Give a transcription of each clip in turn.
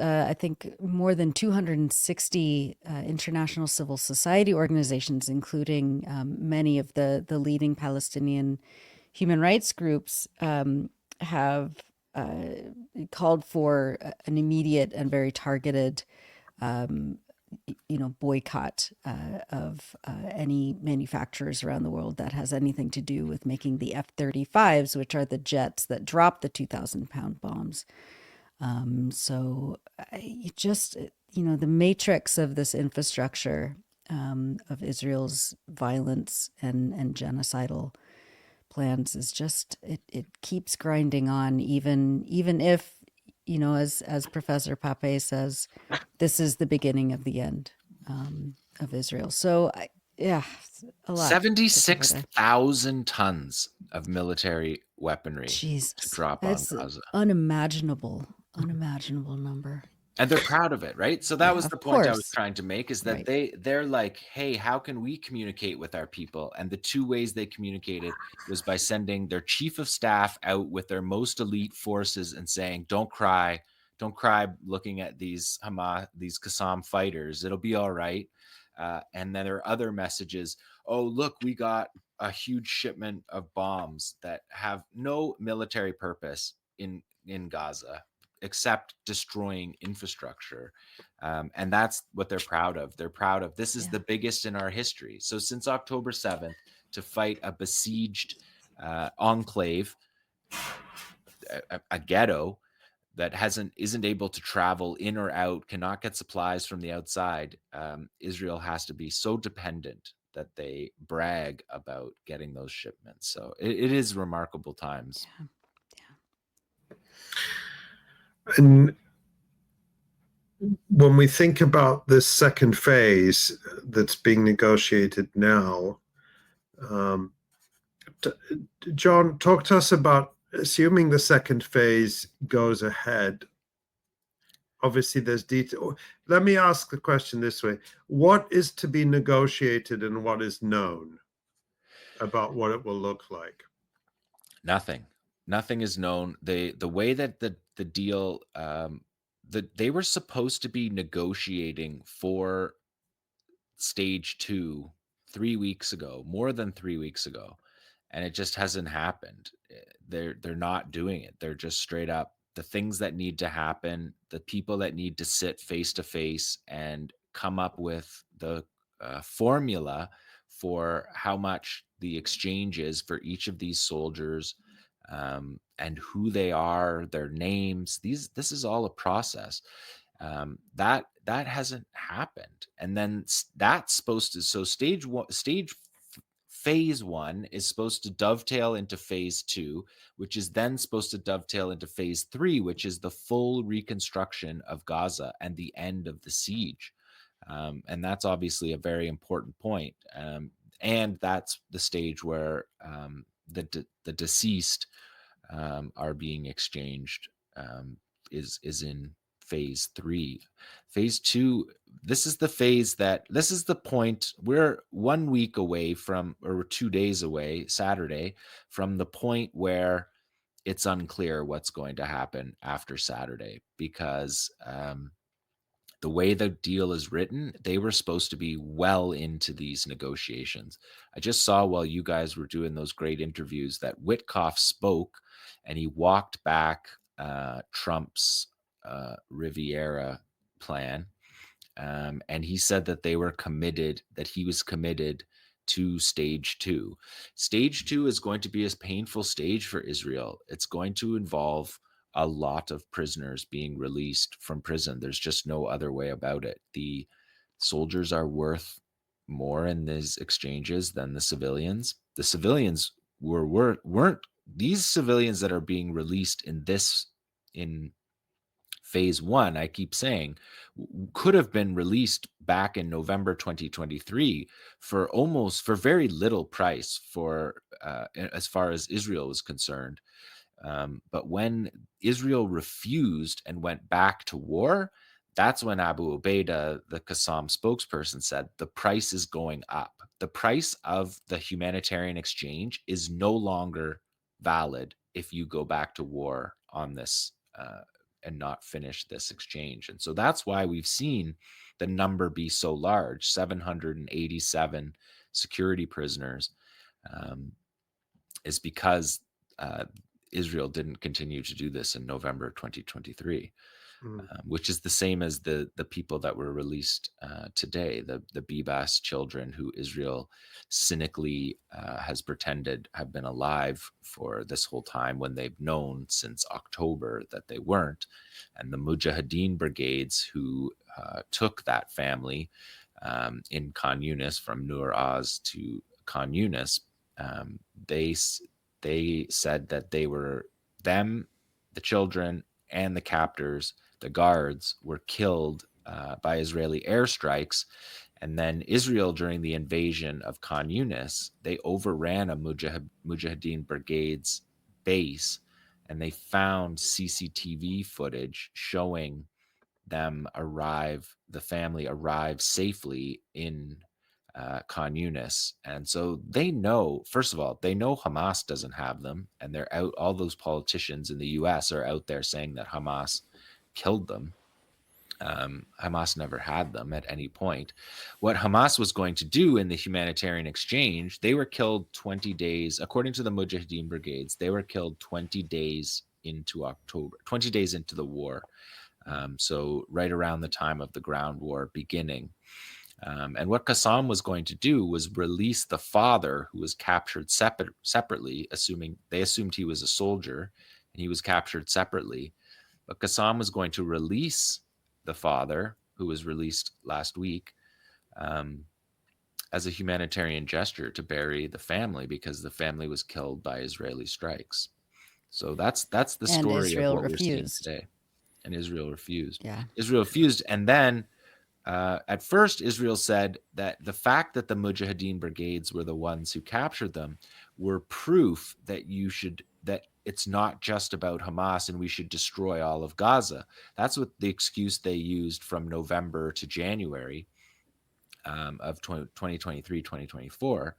I think, more than 260 international civil society organizations, including many of the leading Palestinian human rights groups, have called for an immediate and very targeted boycott of any manufacturers around the world that has anything to do with making the F-35s, which are the jets that drop the 2,000-pound bombs. So the matrix of this infrastructure of Israel's violence and genocidal plans is just, it keeps grinding on, even if, as Professor Pape says, this is the beginning of the end of Israel. So yeah, a lot to cover there. 76,000 tons of military weaponry to Jesus, drop on that's Gaza. unimaginable number. And they're proud of it, right? So that Yeah, was the of point I was course. trying to make, is that Right. they're like, "Hey, how can we communicate with our people?" And the two ways they communicated was by sending their chief of staff out with their most elite forces and saying, "Don't cry. Don't cry looking at these Hamas, these Qassam fighters. It'll be all right." And then there are other messages. "Oh, look, we got a huge shipment of bombs that have no military purpose in Gaza except destroying infrastructure." And that's what they're proud of. They're proud of, this is Yeah. the biggest in our history. So since October 7th, to fight a besieged enclave, a ghetto that isn't able to travel in or out, cannot get supplies from the outside, Israel has to be so dependent that they brag about getting those shipments. So it is remarkable times. Yeah. And when we think about this second phase that's being negotiated now, um, John, talk to us about, assuming the second phase goes ahead. Obviously, there's detail. Let me ask the question this way: what is to be negotiated and what is known about what it will look like? Nothing is known. The way that the deal, they were supposed to be negotiating for stage 2 3 weeks ago, more than 3 weeks ago, and it just hasn't happened. They're not doing it. They're just straight up, the things that need to happen, the people that need to sit face to face and come up with the formula for how much the exchange is for each of these soldiers, and who they are, their names. This is all a process. That hasn't happened, and then that's supposed to, so phase 1 is supposed to dovetail into phase 2, which is then supposed to dovetail into phase 3, which is the full reconstruction of Gaza and the end of the siege. And that's obviously a very important point. And that's the stage where the deceased are being exchanged, is in phase 3. Phase 2, this is the point, we're 1 week away from, or 2 days away, Saturday, from the point where it's unclear what's going to happen after Saturday, because the way the deal is written, they were supposed to be well into these negotiations. I just saw, while you guys were doing those great interviews, that '𝐓𝐿T𝐶 spoke and he walked back Trump's Riviera plan. And he said that he was committed to stage 2. Stage 2 is going to be a painful stage for Israel. It's going to involve a lot of prisoners being released from prison. There's just no other way about it. The soldiers are worth more in these exchanges than the civilians. The civilians weren't these civilians that are being released in phase 1, I keep saying, could have been released back in November 2023 for very little price, for as far as Israel was concerned. But when Israel refused and went back to war, that's when Abu Ubaidah, the Qassam spokesperson, said the price is going up. The price of the humanitarian exchange is no longer valid if you go back to war on this not finish this exchange. And so that's why we've seen the number be so large, 787 security prisoners, is because Israel didn't continue to do this in November 2023. Which is the same as the people that were released today, the Bibas children who Israel cynically has pretended have been alive for this whole time, when they've known since October that they weren't. And the Mujahideen brigades who took that family in Khan Yunis, from Nur Oz to Khan Yunis, they said that they were, them, the children, and the captors, the guards, were killed by Israeli airstrikes. And then Israel, during the invasion of Khan Yunis, they overran a Mujahideen brigade's base, and they found CCTV footage showing them the family arrive safely in Khan Yunis. And so they know, first of all, they know Hamas doesn't have them, and they're out. All those politicians in the US are out there saying that Hamas killed them. Hamas never had them at any point. What Hamas was going to do in the humanitarian exchange, they were killed 20 days, according to the Mujahideen brigades, they were killed 20 days into October, 20 days into the war. So right around the time of the ground war beginning. And what Qassam was going to do was release the father, who was captured separately, they assumed he was a soldier, and he was captured separately. But Qassam was going to release the father, who was released last week, as a humanitarian gesture to bury the family, because the family was killed by Israeli strikes. So that's the story Israel of what refused. we're seeing today. And Israel refused. Yeah. Israel refused. And then at first, Israel said that the fact that the Mujahideen brigades were the ones who captured them were proof that that it's not just about Hamas and we should destroy all of Gaza. That's what the excuse they used from November to January of 2023, 2024.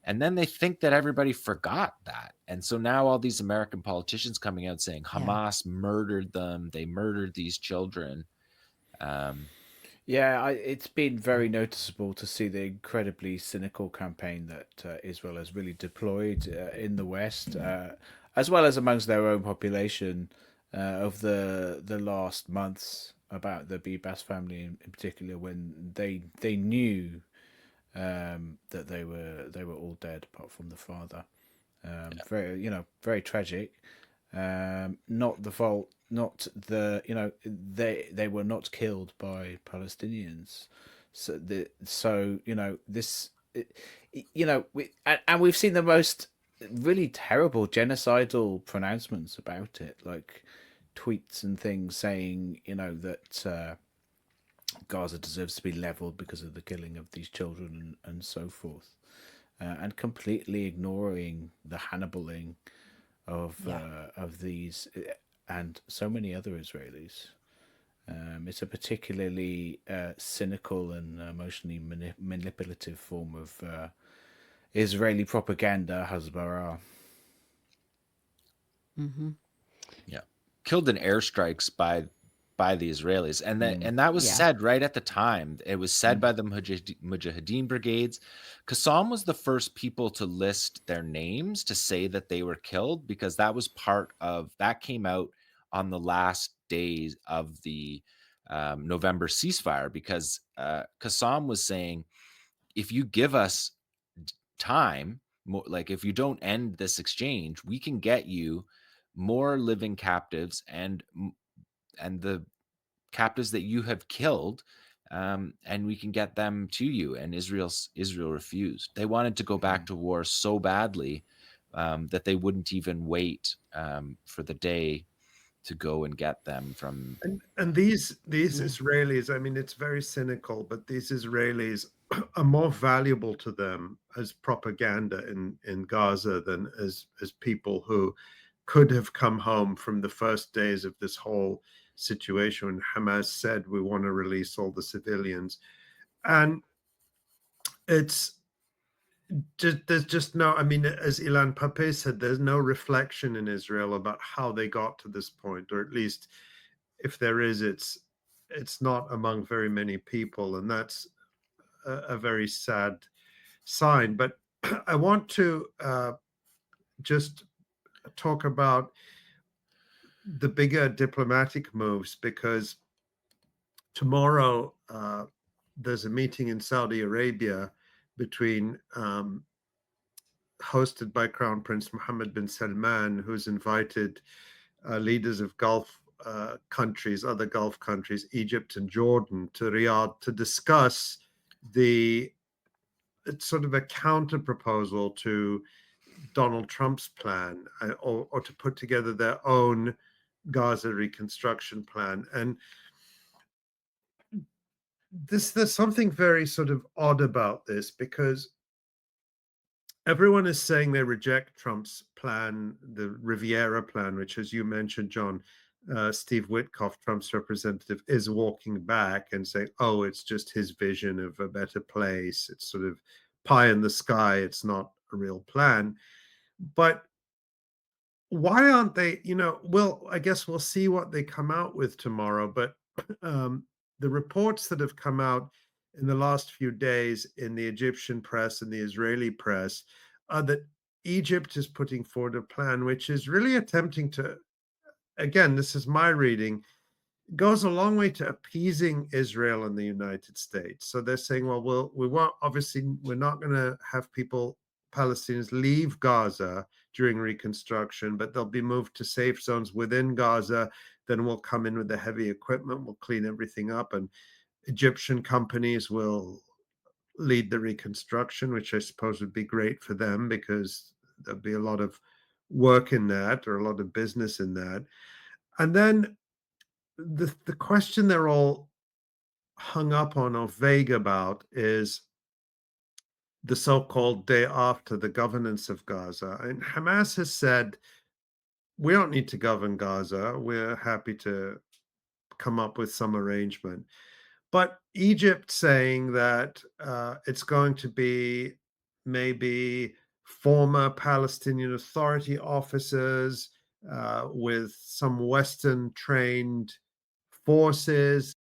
And then they think that everybody forgot that. And so now all these American politicians coming out saying Hamas murdered them. They murdered these children. It's been very noticeable to see the incredibly cynical campaign that Israel has really deployed in the West, as well as amongst their own population, of the last months, about the Bibas family in particular, when they knew that they were all dead apart from the father. Very tragic. Not the fault, not the they were not killed by Palestinians. We've seen the most really terrible genocidal pronouncements about it, like tweets and things saying that Gaza deserves to be leveled because of the killing of these children and so forth, and completely ignoring the Hannibaling of these and so many other Israelis. It's a particularly cynical and emotionally manipulative form of Israeli propaganda, hasbara. Yeah, killed in airstrikes by the Israelis, and that was said right at the time. It was said by the Mujahideen brigades. Qassam was the first people to list their names, to say that they were killed, because that was part of that came out on the last days of the November ceasefire, because Qassam was saying, if you give us time, like if you don't end this exchange, we can get you more living captives and the captives that you have killed, and we can get them to you. And Israel refused. They wanted to go back to war so badly that they wouldn't even wait for the day to go and get them from. And these Israelis, I mean, it's very cynical, but these Israelis are more valuable to them as propaganda in Gaza than as people who could have come home from the first days of this whole situation when Hamas said we want to release all the civilians. And it's just, there's just no, I mean, as Ilan Pape said, there's no reflection in Israel about how they got to this point, or at least if there is, it's not among very many people, and that's a very sad sign. But I want to just talk about the bigger diplomatic moves, because tomorrow there's a meeting in Saudi Arabia between hosted by Crown Prince Mohammed bin Salman, who's invited leaders of Gulf countries, other Gulf countries, Egypt and Jordan, to Riyadh to discuss it's sort of a counter proposal to Donald Trump's plan, or to put together their own Gaza reconstruction plan. And there's something very sort of odd about this, because everyone is saying they reject Trump's plan, the Riviera plan, which, as you mentioned, John, Steve Witkoff, Trump's representative, is walking back and saying, oh, it's just his vision of a better place. It's sort of pie in the sky. It's not a real plan. But why aren't they, well, I guess we'll see what they come out with tomorrow. But the reports that have come out in the last few days in the Egyptian press and the Israeli press are that Egypt is putting forward a plan which is really attempting to, again, this is my reading, goes a long way to appeasing Israel and the United States. So they're saying, well, we won't, obviously, we're not going to have Palestinians leave Gaza during reconstruction, but they'll be moved to safe zones within Gaza. Then we'll come in with the heavy equipment, we'll clean everything up, and Egyptian companies will lead the reconstruction, which I suppose would be great for them, because there'll be a lot of work in that, or a lot of business in that. And then the question they're all hung up on or vague about is the so-called day after, the governance of Gaza. And Hamas has said, we don't need to govern Gaza. We're happy to come up with some arrangement. But Egypt saying that it's going to be maybe former Palestinian Authority officers with some Western trained forces,